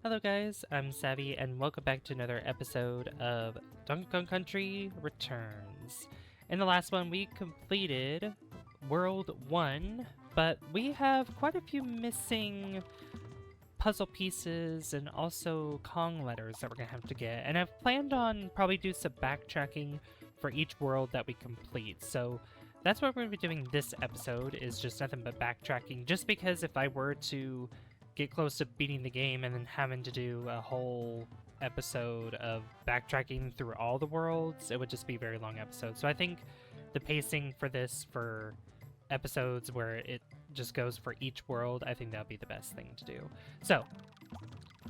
Hello guys, I'm Savvy and welcome back to another episode of Donkey Kong Country Returns. In the last one we completed World 1, but we have quite a few missing puzzle pieces and also Kong letters that we're going to have to get. And I've planned on probably do some backtracking for each world that we complete. So that's what we're going to be doing this episode, is just nothing but backtracking, just because if I were to get close to beating the game and then having to do a whole episode of backtracking through all the worlds, it would just be a very long episode. So I think the pacing for this, for episodes where it just goes for each world, I think that would be the best thing to do. So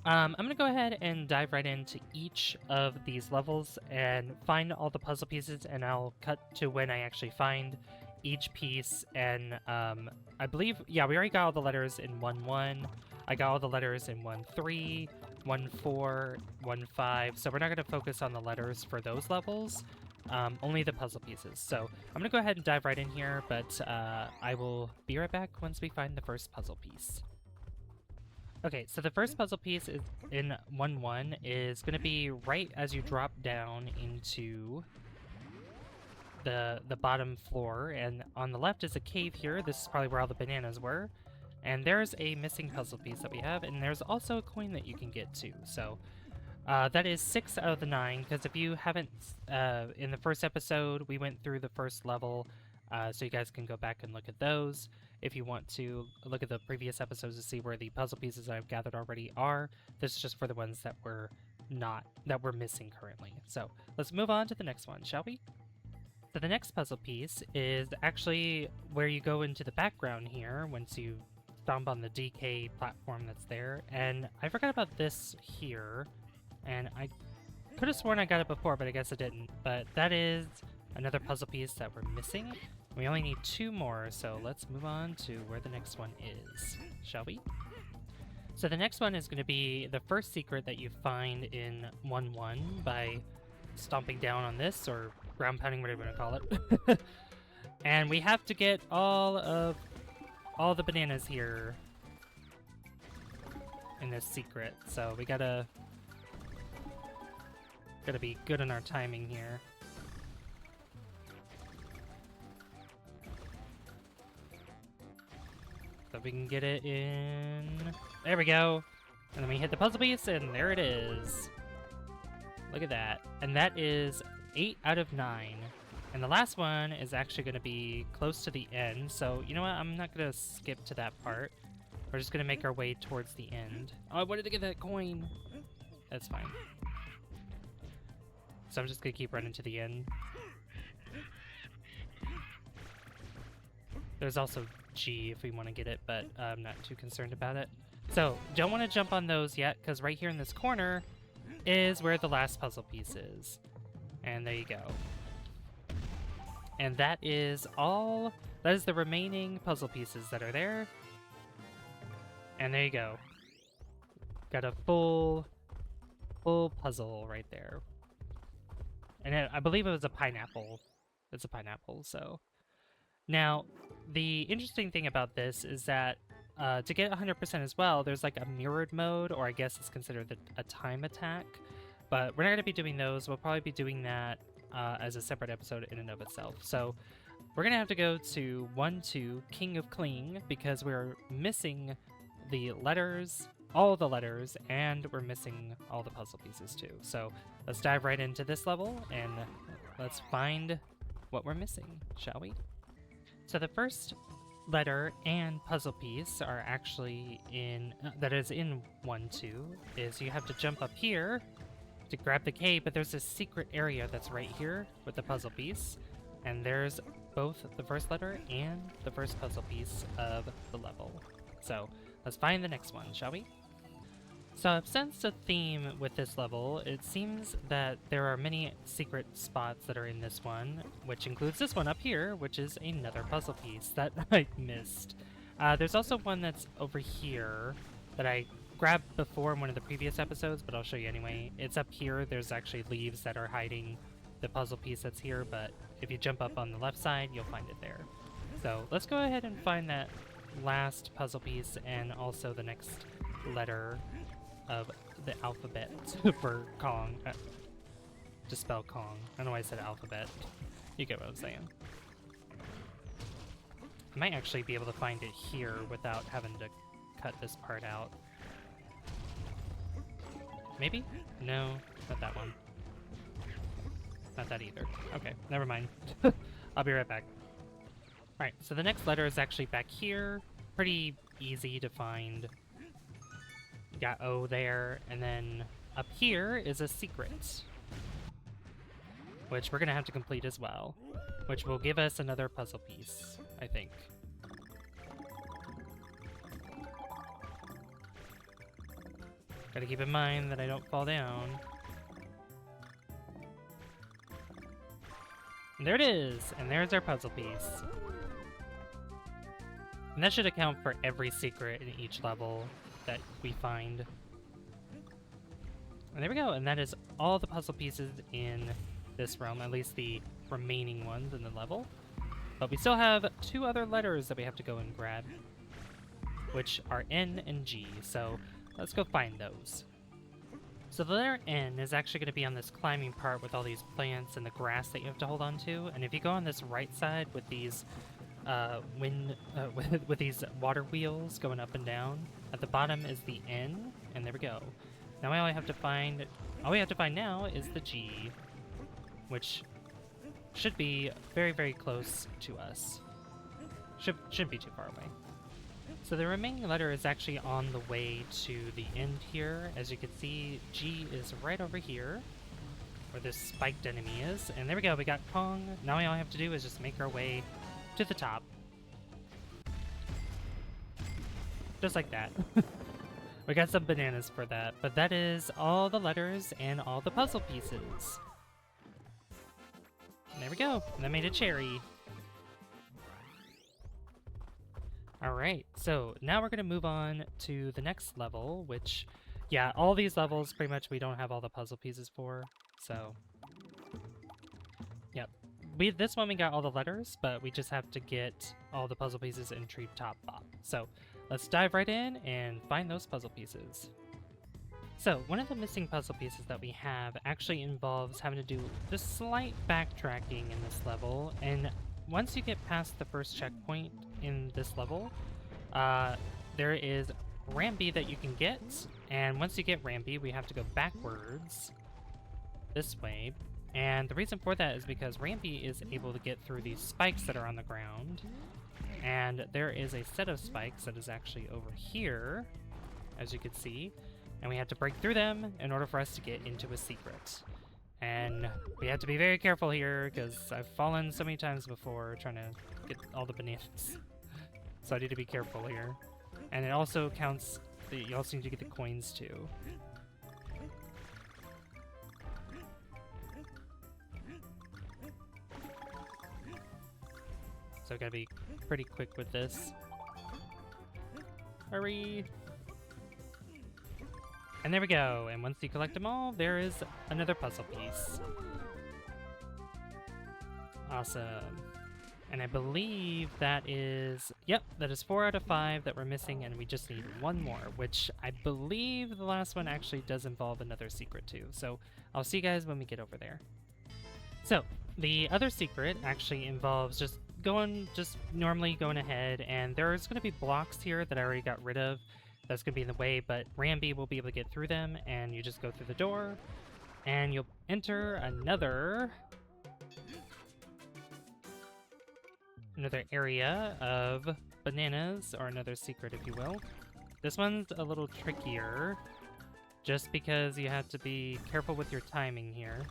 I'm going to go ahead and dive right into each of these levels and find all the puzzle pieces, and I'll cut to when I actually find each piece. And I believe, yeah, we already got all the letters in 1-1. I got all the letters in 1-3, 1-4, 1-5, so we're not going to focus on the letters for those levels, only the puzzle pieces. So I'm going to go ahead and dive right in here, but I will be right back once we find the first puzzle piece. Okay, so the first puzzle piece is in 1-1 is going to be right as you drop down into the bottom floor, and on the left is a cave here. This is probably where all the bananas were. And there's a missing puzzle piece that we have, and there's also a coin that you can get too. So that is 6 out of the 9, because if you haven't, in the first episode, we went through the first level, so you guys can go back and look at those. If you want to look at the previous episodes to see where the puzzle pieces I've gathered already are, this is just for the ones that we're missing currently. So let's move on to the next one, shall we? So the next puzzle piece is actually where you go into the background here once you stomp on the DK platform that's there. And I forgot about this here, and I could have sworn I got it before, but I guess I didn't. But that is another puzzle piece that we're missing. We only need 2 more, so let's move on to where the next one is, shall we? So the next one is going to be the first secret that you find in 1-1 by stomping down on this, or ground pounding, whatever you want to call it. And we have to get all the bananas here in this secret, so we gotta be good on our timing here. So we can get it in. There we go. And then we hit the puzzle piece, and there it is. Look at that. And that is 8 out of 9. And the last one is actually going to be close to the end, so you know what? I'm not going to skip to that part. We're just going to make our way towards the end. Oh, I wanted to get that coin! That's fine. So I'm just going to keep running to the end. There's also G if we want to get it, but I'm not too concerned about it. So, don't want to jump on those yet, because right here in this corner is where the last puzzle piece is. And there you go. And that is all. That is the remaining puzzle pieces that are there. And there you go. Got a full puzzle right there. And I believe it was a pineapple. It's a pineapple, so. Now, the interesting thing about this is that to get 100% as well, there's like a mirrored mode, or I guess it's considered a time attack. But we're not going to be doing those. We'll probably be doing that as a separate episode in and of itself. So we're going to have to go to 1-2 King of Cling, because we're missing the letters, all the letters, and we're missing all the puzzle pieces too. So let's dive right into this level and let's find what we're missing, shall we? So the first letter and puzzle piece are actually in, that is in 1-2, is you have to jump up here to grab the K, but there's a secret area that's right here with the puzzle piece, and there's both the first letter and the first puzzle piece of the level. So let's find the next one, shall we? So I've sensed a theme with this level. It seems that there are many secret spots that are in this one, which includes this one up here, which is another puzzle piece that I missed. There's also one that's over here that I grabbed before in one of the previous episodes, but I'll show you anyway. It's up here. There's actually leaves that are hiding the puzzle piece that's here, but if you jump up on the left side, you'll find it there. So let's go ahead and find that last puzzle piece and also the next letter of the alphabet for Kong. To spell Kong. I don't know why I said alphabet. You get what I'm saying. I might actually be able to find it here without having to cut this part out. Maybe? No, not that one. Not that either. Okay, never mind. I'll be right back. Alright, so the next letter is actually back here. Pretty easy to find. You got O there, and then up here is a secret, which we're gonna have to complete as well, which will give us another puzzle piece, I think. Gotta keep in mind that I don't fall down. And there it is! And there's our puzzle piece. And that should account for every secret in each level that we find. And there we go, and that is all the puzzle pieces in this realm, at least the remaining ones in the level. But we still have 2 other letters that we have to go and grab, which are N and G, so let's go find those. So the letter N is actually going to be on this climbing part with all these plants and the grass that you have to hold on to, and if you go on this right side with these with these water wheels going up and down, at the bottom is the N, and there we go. Now all we have to find now is the G, which should be very, very close to us. Shouldn't be too far away. So the remaining letter is actually on the way to the end here. As you can see, G is right over here, where this spiked enemy is. And there we go, we got Kong. Now all we have to do is just make our way to the top. Just like that. We got some bananas for that, but that is all the letters and all the puzzle pieces. And there we go, and that made a cherry. Alright, so now we're going to move on to the next level, which, yeah, all these levels pretty much we don't have all the puzzle pieces for, so... Yep. This one we got all the letters, but we just have to get all the puzzle pieces in Treetop Bop. So, let's dive right in and find those puzzle pieces. So, one of the missing puzzle pieces that we have actually involves having to do just slight backtracking in this level, and once you get past the first checkpoint in this level, there is Rambi that you can get, and once you get Rambi, we have to go backwards this way, and the reason for that is because Rambi is able to get through these spikes that are on the ground, and there is a set of spikes that is actually over here, as you can see, and we have to break through them in order for us to get into a secret. And we have to be very careful here, because I've fallen so many times before trying to get all the bananas. So I need to be careful here. And it also counts, you also need to get the coins too. So I gotta be pretty quick with this. Hurry! And there we go, and once you collect them all, there is another puzzle piece. Awesome. And I believe that is, yep, that is 4 out of 5 that we're missing, and we just need 1 more, which I believe the last one actually does involve another secret too. So I'll see you guys when we get over there. So the other secret actually involves just normally going ahead, and there's going to be blocks here that I already got rid of. That's going to be in the way, but Rambi will be able to get through them, and you just go through the door, and you'll enter another area of bananas, or another secret, if you will. This one's a little trickier, just because you have to be careful with your timing here.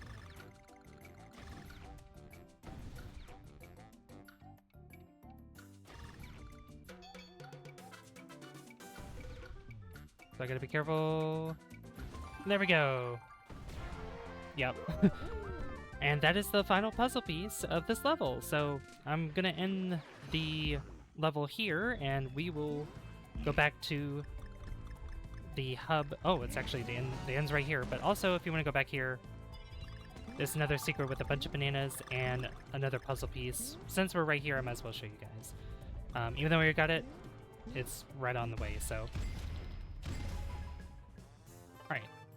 So I gotta be careful. There we go. Yep. And that is the final puzzle piece of this level. So I'm gonna end the level here, and we will go back to the hub. Oh, it's actually the end's right here. But also, if you want to go back here, there's another secret with a bunch of bananas and another puzzle piece. Since we're right here, I might as well show you guys. Even though we got it, it's right on the way, so...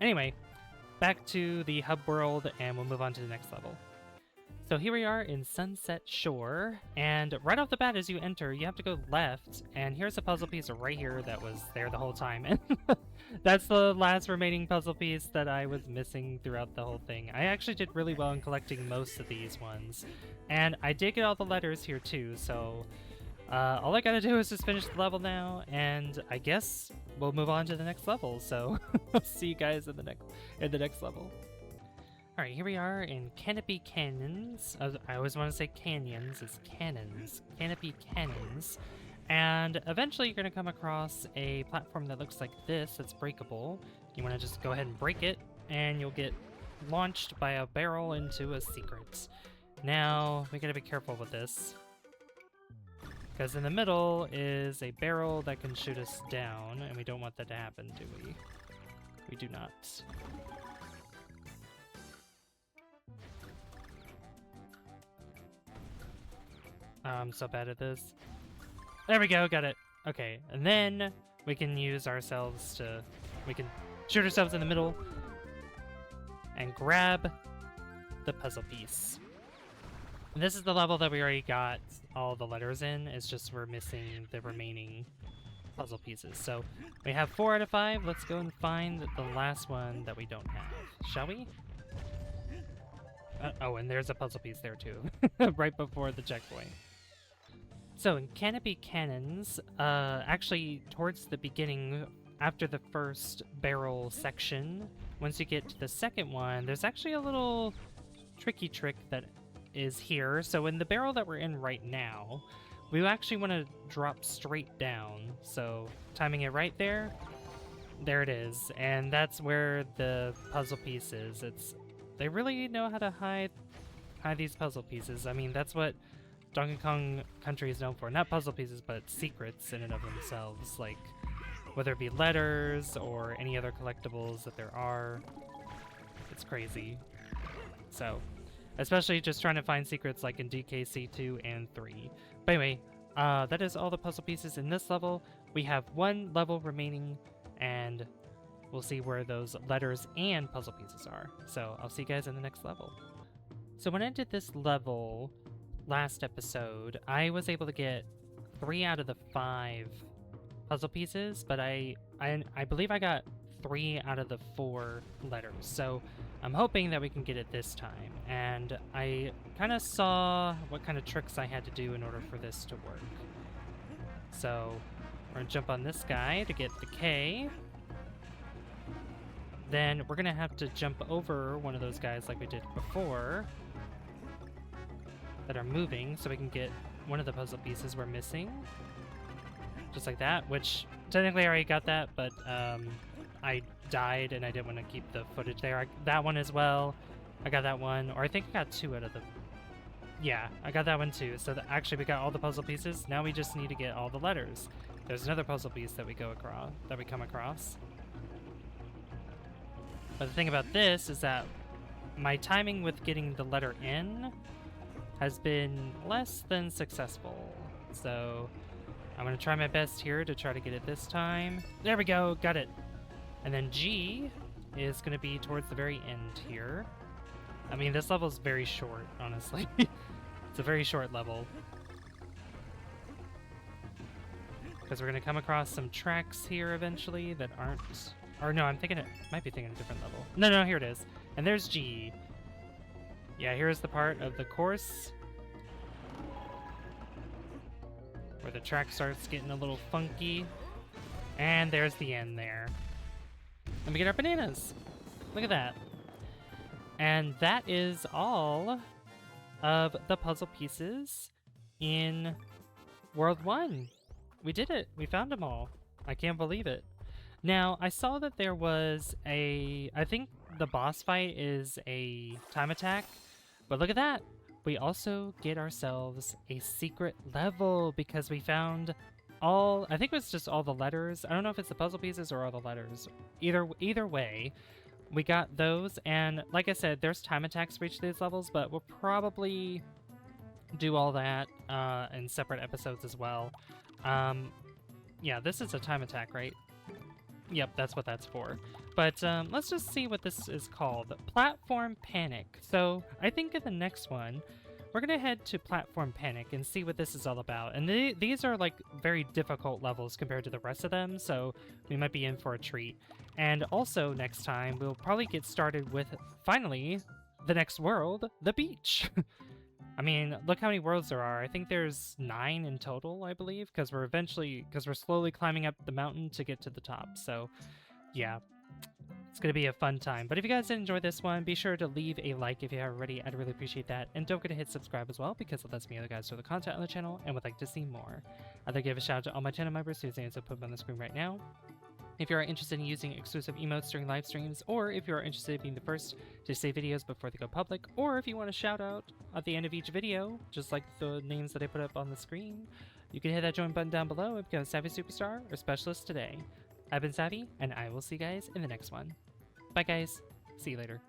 Anyway, back to the hub world, and we'll move on to the next level. So here we are in Sunset Shore, and right off the bat as you enter, you have to go left, and here's a puzzle piece right here that was there the whole time. And that's the last remaining puzzle piece that I was missing throughout the whole thing. I actually did really well in collecting most of these ones, and I did get all the letters here too, so all I gotta do is just finish the level now, and I guess we'll move on to the next level, so I'll see you guys in the next level. Alright, here we are in Canopy Canyons. I always want to say canyons, it's cannons. Canopy Canyons. And eventually you're going to come across a platform that looks like this, that's breakable. You want to just go ahead and break it, and you'll get launched by a barrel into a secret. Now, we gotta be careful with this, because in the middle is a barrel that can shoot us down, and we don't want that to happen, do we? We do not. I'm so bad at this. There we go, got it. Okay, and then we can use ourselves to... We can shoot ourselves in the middle and grab the puzzle piece. And this is the level that we already got all the letters in. It's just we're missing the remaining puzzle pieces. So we have 4 out of 5. Let's go and find the last one that we don't have. Shall we? Oh, and there's a puzzle piece there too, right before the checkpoint. So in Canopy Cannons, actually towards the beginning, after the first barrel section, once you get to the second one, there's actually a little tricky trick that is here. So in the barrel that we're in right now, we actually want to drop straight down. So timing it right there, there it is. And that's where the puzzle piece is. They really know how to hide these puzzle pieces. I mean, that's what Donkey Kong Country is known for. Not puzzle pieces, but secrets in and of themselves. Like, whether it be letters or any other collectibles that there are. It's crazy. So, especially just trying to find secrets like in DKC 2 and 3. But anyway, that is all the puzzle pieces in this level. We have 1 level remaining, and we'll see where those letters and puzzle pieces are. So I'll see you guys in the next level. So when I did this level last episode, I was able to get 3 out of the 5 puzzle pieces, but I believe I got 3 out of the 4 letters. So I'm hoping that we can get it this time. And I kind of saw what kind of tricks I had to do in order for this to work. So we're gonna jump on this guy to get the K. Then we're gonna have to jump over one of those guys like we did before that are moving, so we can get one of the puzzle pieces we're missing. Just like that, which technically I already got that, but I died and I didn't want to keep the footage there. That one as well. I got that one, or I think I got 2 out of the... Yeah, I got that one too. So actually we got all the puzzle pieces. Now we just need to get all the letters. There's another puzzle piece that we come across. But the thing about this is that my timing with getting the letter N has been less than successful. So I'm going to try my best here to try to get it this time. There we go, got it. And then G is going to be towards the very end here. I mean, this level is very short, honestly. It's a very short level. Because we're going to come across some tracks here eventually that aren't... Or no, might be thinking a different level. No, here it is. And there's G. Yeah, here's the part of the course where the track starts getting a little funky. And there's the end there. And we get our bananas. Look at that. And that is all of the puzzle pieces in World 1. We did it. We found them all. I can't believe it. Now, I saw that there was I think the boss fight is a time attack, but look at that. We also get ourselves a secret level because we found I think it was just all the letters. I don't know if it's the puzzle pieces or all the letters. Either way, we got those, and like I said, there's time attacks for each of these levels, but we'll probably do all that in separate episodes as well. Yeah, this is a time attack, right? Yep, that's what that's for. But let's just see what this is called. Platform Panic. So I think in the next one, we're going to head to Platform Panic and see what this is all about. And these are like very difficult levels compared to the rest of them, so we might be in for a treat. And also next time, we'll probably get started with, finally, the next world, the beach. I mean, look how many worlds there are. I think there's 9 in total, I believe, because we're slowly climbing up the mountain to get to the top. So yeah, it's going to be a fun time. But if you guys did enjoy this one, be sure to leave a like if you haven't already. I'd really appreciate that. And don't forget to hit subscribe as well, because it lets me other guys know the content on the channel and would like to see more. I'd like to give a shout out to all my channel members whose names I put on the screen right now. If you are interested in using exclusive emotes during live streams, or if you are interested in being the first to save videos before they go public, or if you want a shout out at the end of each video, just like the names that I put up on the screen, you can hit that join button down below and become a Savvy Superstar or Specialist today. I've been Savvy, and I will see you guys in the next one. Bye guys, see you later.